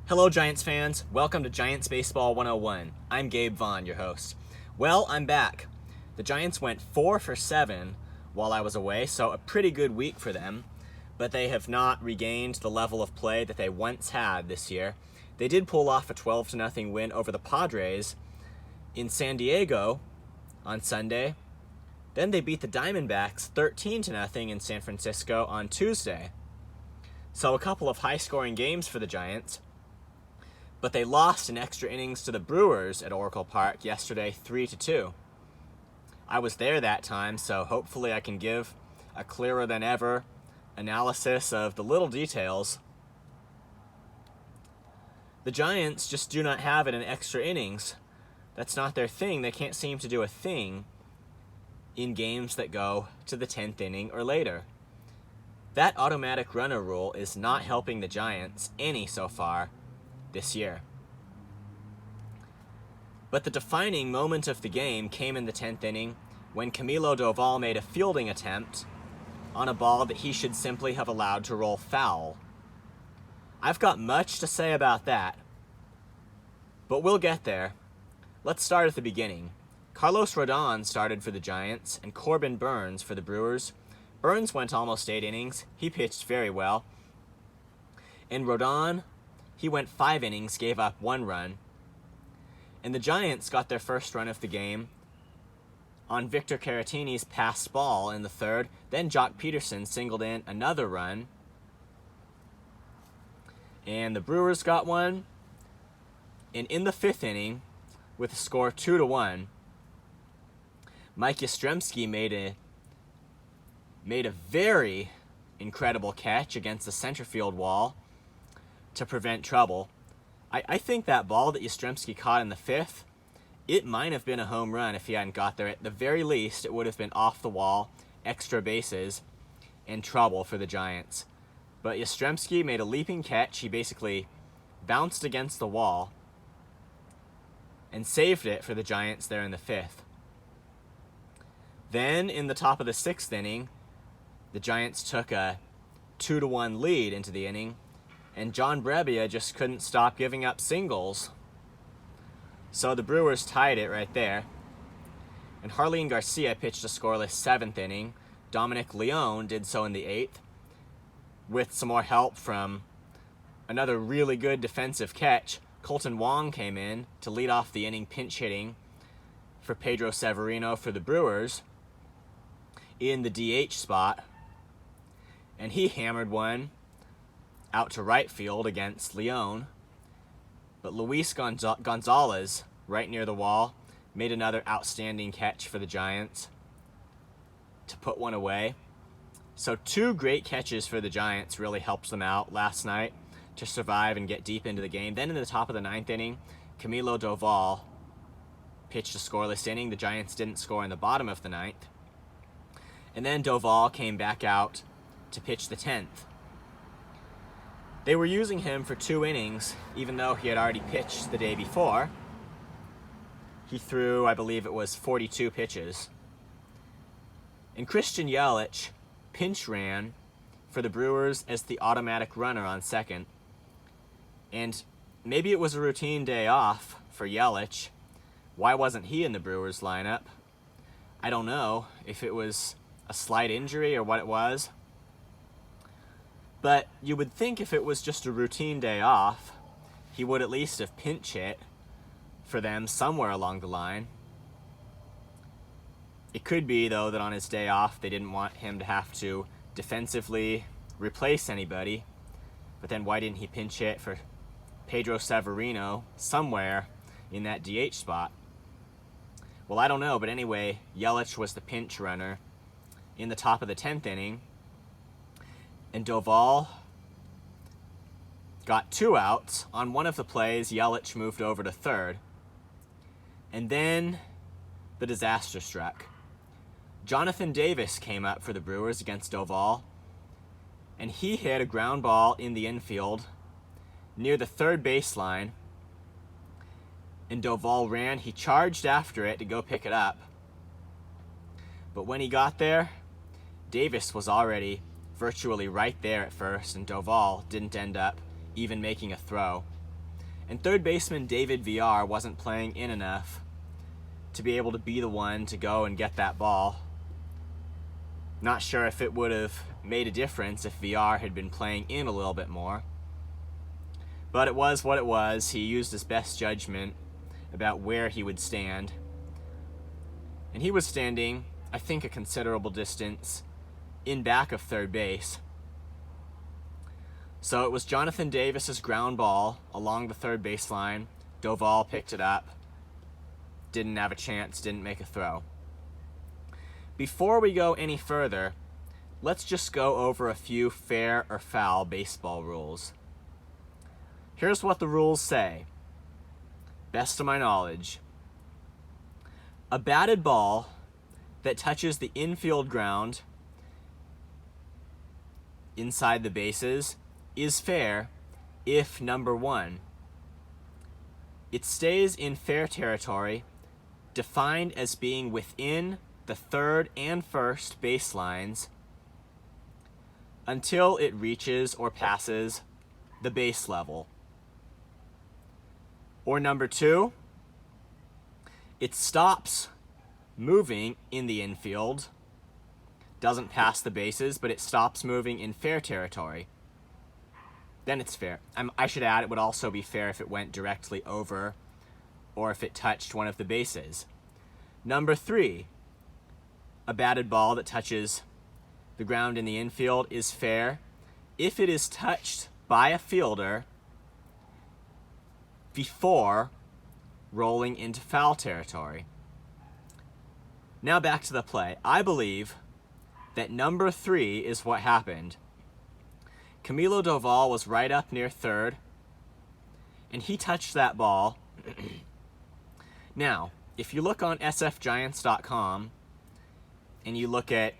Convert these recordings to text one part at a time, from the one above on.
Hello, Giants fans. Welcome to Giants Baseball 101. I'm Gabe Vaughn, your host. Well, I'm back. The Giants went 4 for 7 while I was away, so a pretty good week for them, but they have not regained the level of play that they once had this year. They did pull off a 12-0 win over the Padres in San Diego on Sunday. Then they beat the Diamondbacks 13-0 in San Francisco on Tuesday. So a couple of high-scoring games for the Giants. But they lost in extra innings to the Brewers at Oracle Park yesterday 3-2. I was there that time, so hopefully I can give a clearer than ever analysis of the little details. The Giants just do not have it in extra innings. That's not their thing. They can't seem to do a thing in games that go to the 10th inning or later. That automatic runner rule is not helping the Giants any so far this year. But the defining moment of the game came in the 10th inning when Camilo Doval made a fielding attempt on a ball that he should simply have allowed to roll foul. I've got much to say about that, but we'll get there. Let's start at the beginning. Carlos Rodon started for the Giants and Corbin Burnes for the Brewers. Burnes went almost 8 innings. He pitched very well. And Rodon, he went 5 innings, gave up 1 run. And the Giants got their first run of the game on Victor Caratini's passed ball in the 3rd. Then Jock Peterson singled in another run. And the Brewers got one. And in the 5th inning, with a score 2-1, Mike Yastrzemski made a very incredible catch against the center field wall to prevent trouble. I think that ball that Yastrzemski caught in the 5th, it might have been a home run if he hadn't got there. At the very least, it would have been off the wall, extra bases, and trouble for the Giants. But Yastrzemski made a leaping catch. He basically bounced against the wall and saved it for the Giants there in the 5th. Then, in the top of the 6th inning, the Giants took a 2-1 lead into the inning, and John Brebbia just couldn't stop giving up singles. So the Brewers tied it right there. And Jarlin Garcia pitched a scoreless 7th inning. Dominic Leone did so in the 8th, with some more help from another really good defensive catch. Colton Wong came in to lead off the inning pinch hitting for Pedro Severino for the Brewers in the DH spot. And he hammered one out to right field against Leone. But Luis Gonzalez, right near the wall, made another outstanding catch for the Giants to put one away. So 2 great catches for the Giants really helped them out last night to survive and get deep into the game. Then in the top of the 9th inning, Camilo Doval pitched a scoreless inning. The Giants didn't score in the bottom of the 9th. And then Doval came back out to pitch the 10th. They were using him for 2 innings, even though he had already pitched the day before. He threw, I believe it was 42 pitches. And Christian Yelich pinch ran for the Brewers as the automatic runner on second. And maybe it was a routine day off for Yelich. Why wasn't he in the Brewers lineup? I don't know if it was a slight injury or what it was. But you would think if it was just a routine day off, he would at least have pinch hit for them somewhere along the line. It could be, though, that on his day off, they didn't want him to have to defensively replace anybody. But then why didn't he pinch hit for Pedro Severino somewhere in that DH spot? Well, I don't know, but anyway, Yelich was the pinch runner in the top of the 10th inning. And Doval got 2 outs. On one of the plays, Yelich moved over to third. And then the disaster struck. Jonathan Davis came up for the Brewers against Doval, and he hit a ground ball in the infield near the 3rd baseline. And Doval ran. He charged after it to go pick it up. But when he got there, Davis was already virtually right there at first, and Doval didn't end up even making a throw. And third baseman David VR wasn't playing in enough to be able to be the one to go and get that ball. Not sure if it would have made a difference if VR had been playing in a little bit more. But it was what it was. He used his best judgment about where he would stand. And he was standing, I think, a considerable distance in back of third base. So it was Jonathan Davis's ground ball along the third baseline. Doval picked it up. Didn't have a chance, didn't make a throw. Before we go any further, let's just go over a few fair or foul baseball rules. Here's what the rules say, best of my knowledge. A batted ball that touches the infield ground inside the bases is fair if, number one, it stays in fair territory, defined as being within the third and first baselines until it reaches or passes the base level. Or number two, it stops moving in the infield, doesn't pass the bases, but it stops moving in fair territory. Then it's fair. I should add, it would also be fair if it went directly over or if it touched one of the bases. Number three, a batted ball that touches the ground in the infield is fair if it is touched by a fielder before rolling into foul territory. Now back to the play. I believe that number three is what happened. Camilo Doval was right up near third, and he touched that ball. Now, if you look on sfgiants.com and you look at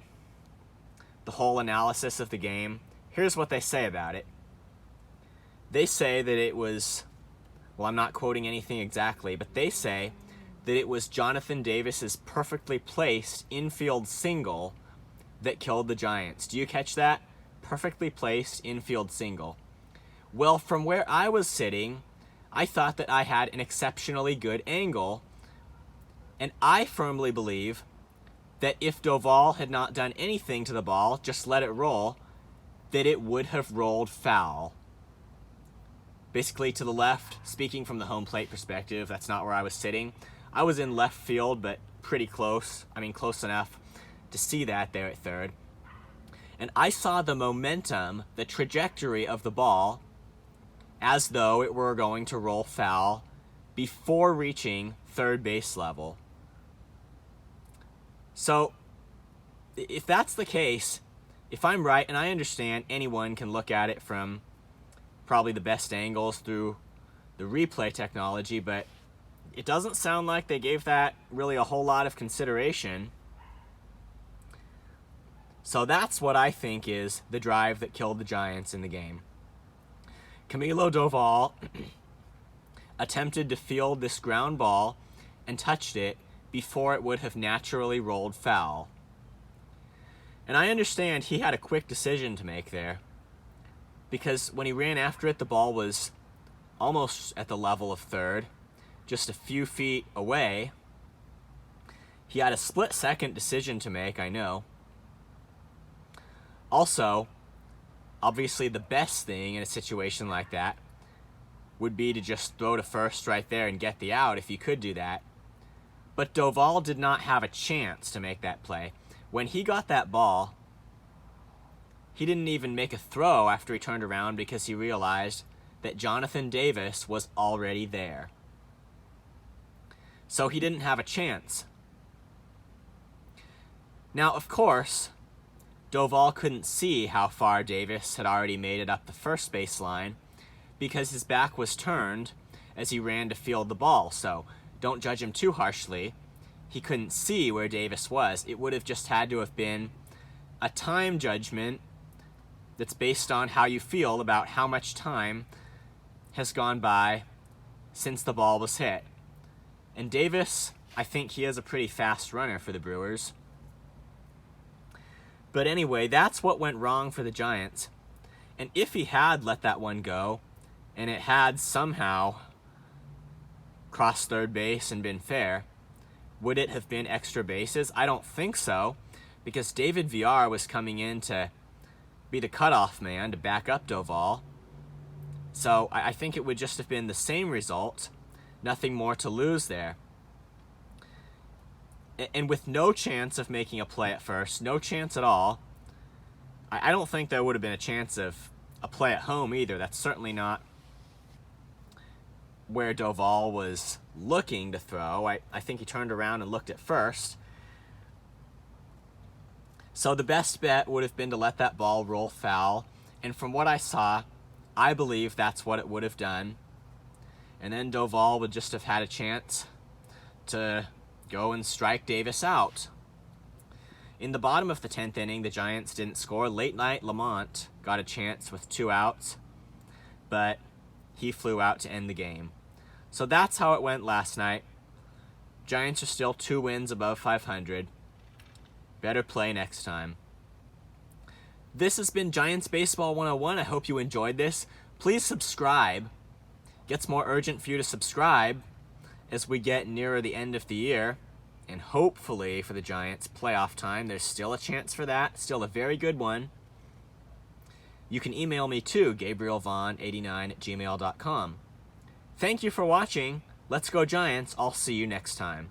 the whole analysis of the game, here's what they say about it. They say that it was, well, I'm not quoting anything exactly, but they say that it was Jonathan Davis's perfectly placed infield single that killed the Giants. Do you catch that? Perfectly placed infield single. Well, from where I was sitting, I thought that I had an exceptionally good angle, and I firmly believe that if Doval had not done anything to the ball, just let it roll, that it would have rolled foul. Basically to the left, speaking from the home plate perspective, that's not where I was sitting. I was in left field, but pretty close. I mean, close enough to see that there at third. And I saw the momentum, the trajectory of the ball, as though it were going to roll foul before reaching third base level. So, if that's the case, if I'm right, and I understand anyone can look at it from probably the best angles through the replay technology, but it doesn't sound like they gave that really a whole lot of consideration. So that's what I think is the drive that killed the Giants in the game. Camilo Doval attempted to field this ground ball and touched it before it would have naturally rolled foul. And I understand he had a quick decision to make there, because when he ran after it, the ball was almost at the level of third, just a few feet away. He had a split-second decision to make, I know. Also, obviously the best thing in a situation like that would be to just throw to first right there and get the out if you could do that. But Doval did not have a chance to make that play. When he got that ball, he didn't even make a throw after he turned around because he realized that Jonathan Davis was already there. So he didn't have a chance. Now, of course, Doval couldn't see how far Davis had already made it up the first baseline because his back was turned as he ran to field the ball. So don't judge him too harshly. He couldn't see where Davis was. It would have just had to have been a time judgment that's based on how you feel about how much time has gone by since the ball was hit. And Davis, I think he is a pretty fast runner for the Brewers. But anyway, that's what went wrong for the Giants. And if he had let that one go, and it had somehow crossed third base and been fair. Would it have been extra bases? I don't think so, because David Villar was coming in to be the cutoff man to back up Doval. So I think it would just have been the same result, nothing more to lose there. And with no chance of making a play at first, no chance at all, I don't think there would have been a chance of a play at home either. That's certainly not where Doval was looking to throw. I think he turned around and looked at first. So the best bet would have been to let that ball roll foul. And from what I saw, I believe that's what it would have done. And then Doval would just have had a chance to go and strike Davis out. In the bottom of the 10th inning, the Giants didn't score. Late night Lamont got a chance with 2 outs, but he flew out to end the game. So that's how it went last night. Giants are still 2 wins above 500. Better play next time. This has been Giants Baseball 101. I hope you enjoyed this. Please subscribe. Gets more urgent for you to subscribe as we get nearer the end of the year. And hopefully for the Giants, playoff time. There's still a chance for that. Still a very good one. You can email me too, GabrielVaughn89@gmail.com. Thank you for watching. Let's go Giants. I'll see you next time.